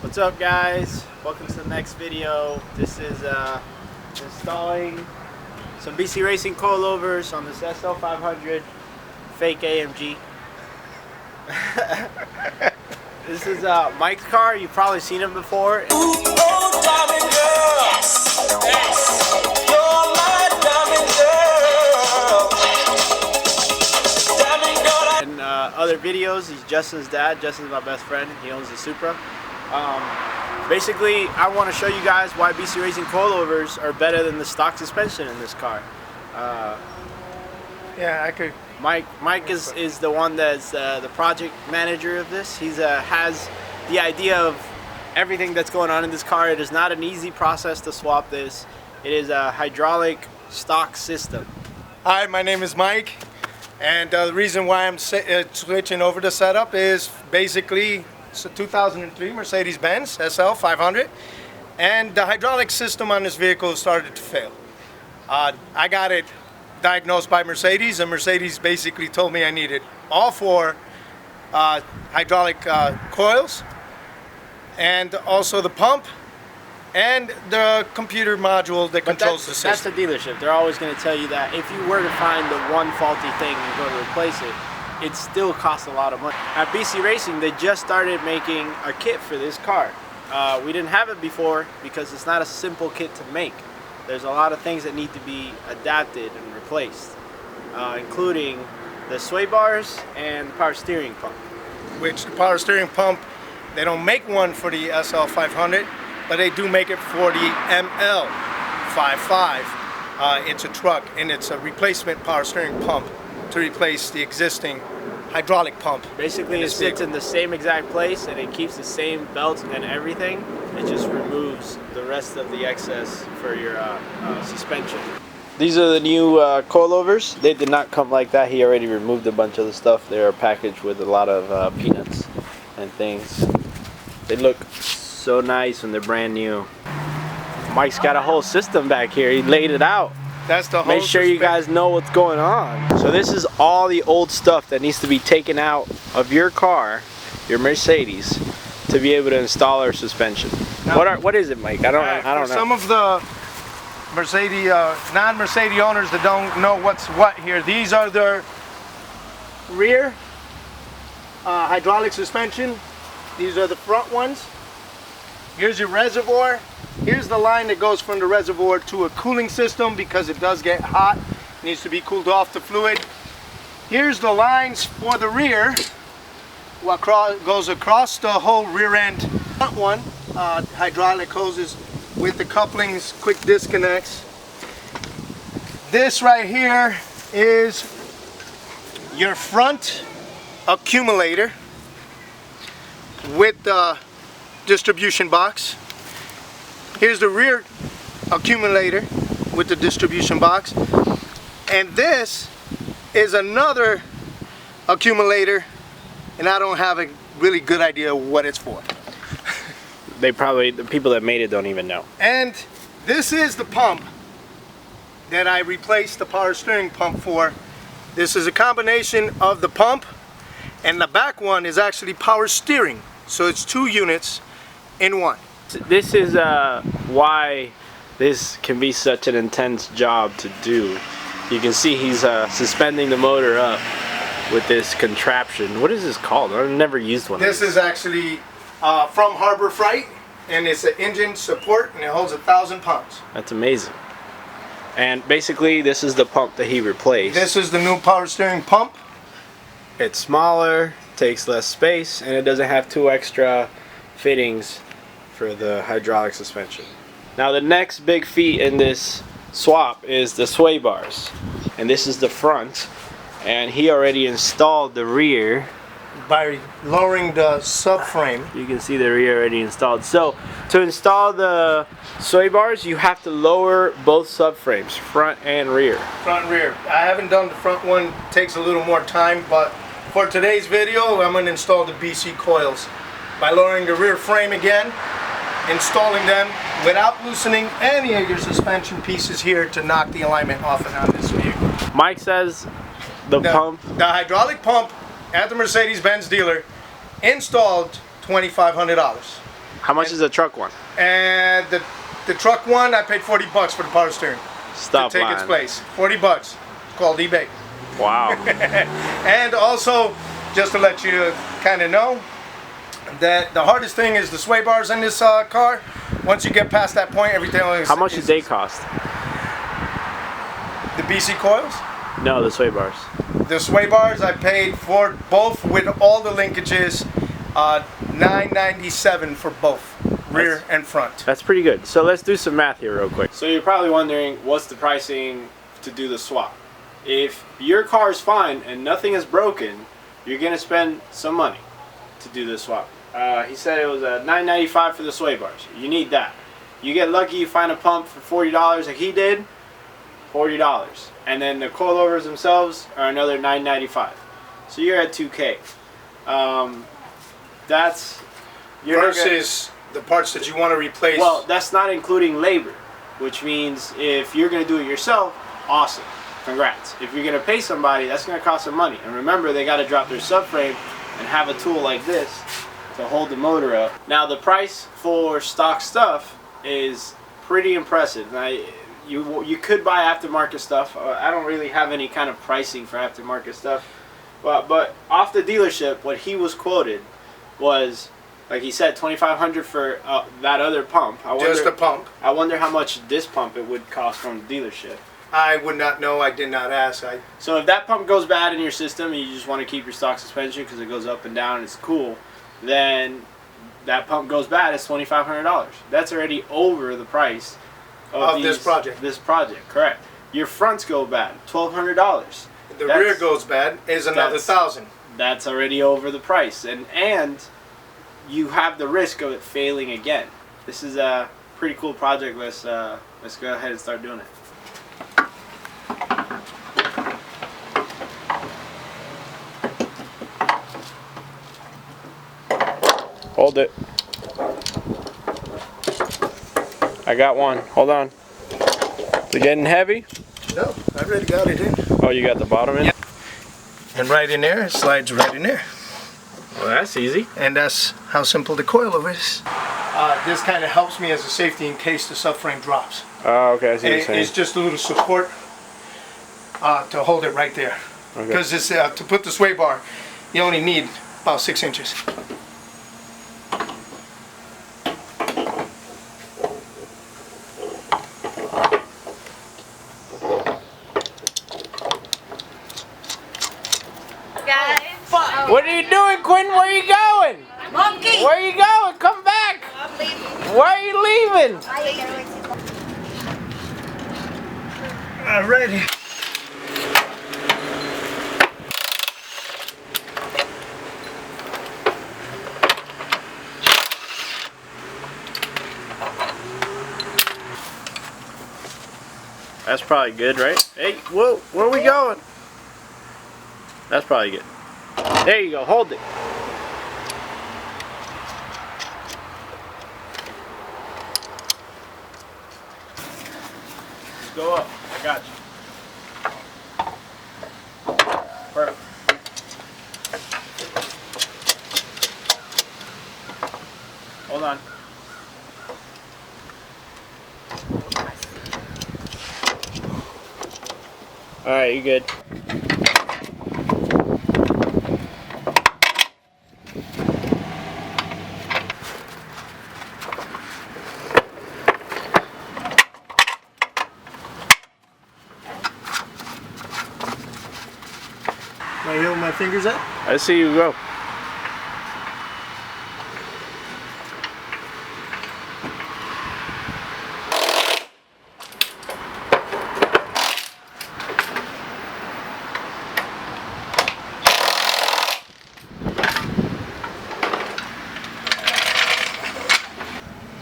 What's up, guys? Welcome to the next video. This is installing some BC Racing coilovers on this SL500 fake AMG. This is Mike's car. You've probably seen him before. In other videos, he's Justin's dad. Justin's my best friend. He owns the Supra. Basically, I want to show you guys why BC Racing coilovers are better than the stock suspension in this car. Yeah, I could. Mike is the one that's the project manager of this. He's has the idea of everything that's going on in this car. It is not an easy process to swap this. It is a hydraulic stock system. Hi, my name is Mike, and the reason why I'm switching over the setup is basically it's a 2003 Mercedes-Benz SL500, and the hydraulic system on this vehicle started to fail. I got it diagnosed by Mercedes, and Mercedes basically told me I needed all four hydraulic coils, and also the pump and the computer module that controls the system. That's the dealership. They're always going to tell you that if you were to find the one faulty thing and go to replace it, it still costs a lot of money. At BC Racing, they just started making a kit for this car. We didn't have it before because it's not a simple kit to make. There's a lot of things that need to be adapted and replaced, including the sway bars and the power steering pump. Which the power steering pump, they don't make one for the SL500, but they do make it for the ML55. It's a truck, and it's a replacement power steering pump to replace the existing hydraulic pump. Basically, it sits in the same exact place, and it keeps the same belts and everything. It just removes the rest of the excess for your suspension. These are the new coilovers. They did not come like that. He already removed a bunch of the stuff. They are packaged with a lot of peanuts and things. They look so nice when they're brand new. Mike's got a whole system back here. He laid it out. That's the whole Make sure you guys know what's going on. So this is all the old stuff that needs to be taken out of your car, your Mercedes, to be able to install our suspension. Now, what is it, Mike? I don't know. Some of the Mercedes non-Mercedes owners that don't know what's what here, these are their rear hydraulic suspension. These are the front ones. Here's your reservoir. Here's the line that goes from the reservoir to a cooling system because it does get hot. It needs to be cooled off the fluid. Here's the lines for the rear. What goes across the whole rear end. Front one, hydraulic hoses with the couplings, quick disconnects. This right here is your front accumulator with the distribution box. Here's the rear accumulator with the distribution box, and this is another accumulator, and I don't have a really good idea what it's for. The people that made it don't even know. And this is the pump that I replaced the power steering pump for. This is a combination of the pump, and the back one is actually power steering, so it's two units in one. This is why this can be such an intense job to do. You can see he's suspending the motor up with this contraption. What is this called? I've never used one. This is actually from Harbor Freight, and it's an engine support, and it holds 1,000 pounds. That's amazing. And basically, this is the pump that he replaced. This is the new power steering pump. It's smaller, takes less space, and it doesn't have two extra fittings for the hydraulic suspension. Now the next big feat in this swap is the sway bars, and this is the front, and he already installed the rear by lowering the subframe. You can see the rear already installed. So to install the sway bars, you have to lower both subframes, front and rear. Front and rear. I haven't done the front one. It takes a little more time, but for today's video I'm going to install the BC coils by lowering the rear frame again, installing them without loosening any of your suspension pieces here to knock the alignment off and on this vehicle. Mike says the hydraulic pump at the Mercedes-Benz dealer installed $2,500. How much is the truck one? And the truck one, I paid $40 for the power steering. Stop to take its place. $40. It's called eBay. Wow. And also, just to let you kind of know, that the hardest thing is the sway bars in this car. Once you get past that point, everything is... How much did they cost? The BC coils? No, the sway bars. The sway bars I paid for both with all the linkages, $9.97 for both, rear and front. That's pretty good. So let's do some math here real quick. So you're probably wondering, what's the pricing to do the swap? If your car is fine and nothing is broken, you're gonna spend some money to do the swap. He said it was $9.95 for the sway bars. You need that. You get lucky, you find a pump for $40 like he did, $40. And then the coilovers themselves are another $9.95. So you're at $2K. That's versus the parts that you want to replace. Well, that's not including labor, which means if you're going to do it yourself, awesome, congrats. If you're going to pay somebody, that's going to cost some money. And remember, they got to drop their subframe and have a tool like this to hold the motor up. Now, the price for stock stuff is pretty impressive. Now, you could buy aftermarket stuff. I don't really have any kind of pricing for aftermarket stuff, but off the dealership, what he was quoted was, like he said, $2,500 for that other pump. Just a pump. I wonder how much this pump it would cost from the dealership. I would not know. I did not ask. So if that pump goes bad in your system and you just want to keep your stock suspension because it goes up and down and it's cool, then that pump goes bad, it's $2,500. That's already over the price of this project. This project, correct. Your fronts go bad, $1,200. The rear goes bad, is another $1,000. That's already over the price, and you have the risk of it failing again. This is a pretty cool project. Let's go ahead and start doing it. Hold it. I got one. Hold on. Is it getting heavy? No, I already got it in. Oh, you got the bottom in? Yeah. And right in there, it slides right in there. Well, that's easy. And that's how simple the coilover is. This kind of helps me as a safety in case the subframe drops. Oh, okay, I see what you're saying. It's just a little support to hold it right there. Because it's to put the sway bar, you only need about 6 inches. What are you doing, Quinn? Where are you going? Monkey! Where are you going? Come back! I'm leaving. Why are you leaving? Alrighty. That's probably good, right? Hey, whoa, where are we going? That's probably good. There you go, hold it. Let's go up, I got you. Perfect. Hold on. Alright, you good. Right here where my finger's at? I see you go.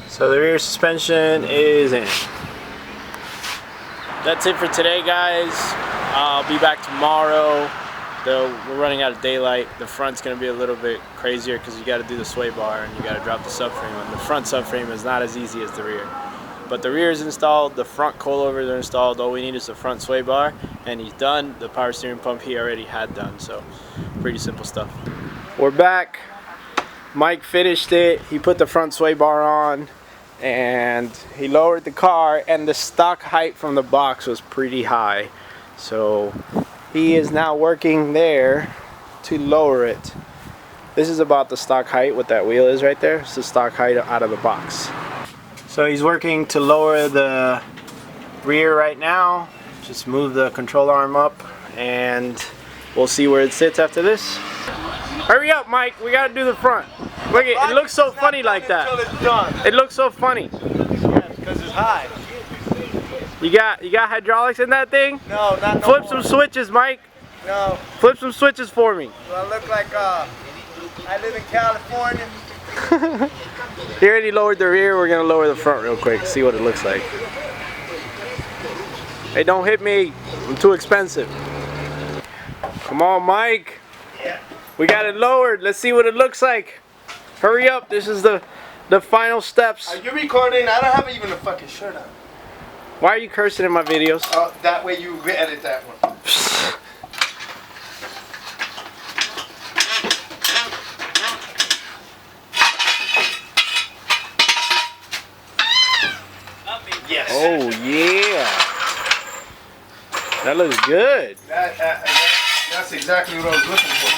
So the rear suspension is in. That's it for today, guys. I'll be back tomorrow. Though we're running out of daylight. The front's going to be a little bit crazier because you got to do the sway bar and you got to drop the subframe. And the front subframe is not as easy as the rear. But the rear is installed, the front coilovers are installed. All we need is the front sway bar, and he's done. The power steering pump he already had done, so pretty simple stuff. We're back. Mike finished it. He put the front sway bar on and he lowered the car, and the stock height from the box was pretty high. So he is now working there to lower it. This is about the stock height, what that wheel is right there. It's the stock height out of the box. So he's working to lower the rear right now. Just move the control arm up and we'll see where it sits after this. Hurry up, Mike, we gotta do the front. Look, it looks so funny like that. It looks so funny. Yeah, because it's high. You got hydraulics in that thing? No, not no Flip more. some switches, Mike. No. Flip some switches for me. Do I look like I live in California? He already lowered the rear. We're gonna lower the front real quick. See what it looks like. Hey, don't hit me. I'm too expensive. Come on, Mike. Yeah. We got it lowered. Let's see what it looks like. Hurry up. This is the final steps. Are you recording? I don't have even a fucking shirt on. Why are you cursing in my videos? That way you edit that one. Yes. Oh yeah. That looks good. That's exactly what I was looking for.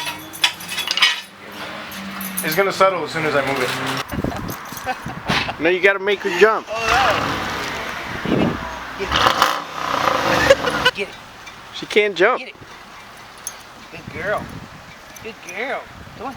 It's gonna settle as soon as I move it. No, you gotta make her jump. Get it. She can't jump. Get it. Good girl. Good girl. Come on.